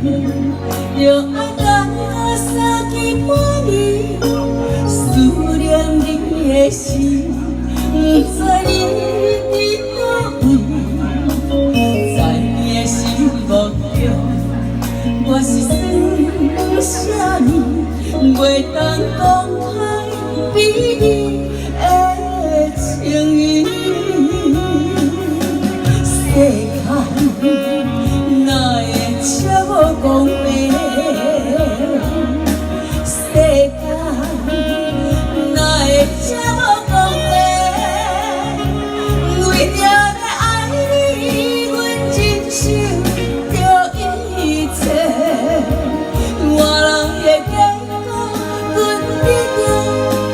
就爱等我三更半暝，思念你的心，不知你伫倒位，在你的心目中，我是算啥物，袂当讲开比你的情意。世间哪会这么公平？世间哪会这么公平？为着要爱你，阮忍受着一切。换人的结果，阮得到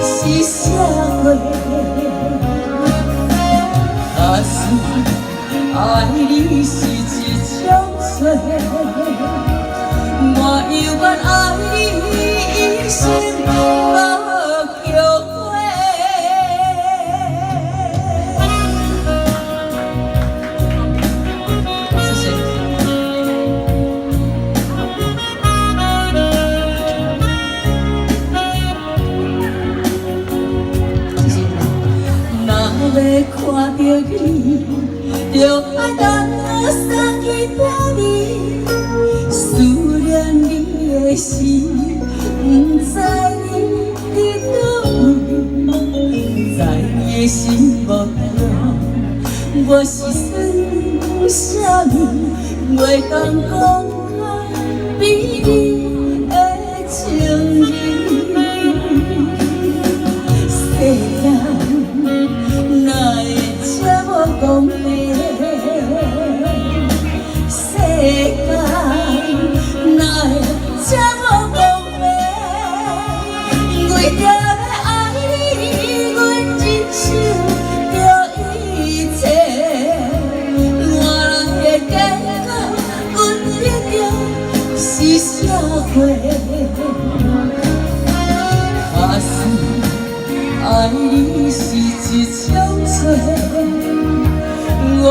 是啥货？假使爱你是一种罪，我犹原爱你一生无后悔。谢谢。谢谢。若要看到你，就爱等我三更半暝，思念你的心，不知你伫倒位，在你的心目中，我是算啥物，袂当讲开比你的情意。世间哪会这么公平？世间哪会这么公平？为着要爱你，阮忍受着一切。换人的结果，阮得到是啥货？假使爱你是一种罪，我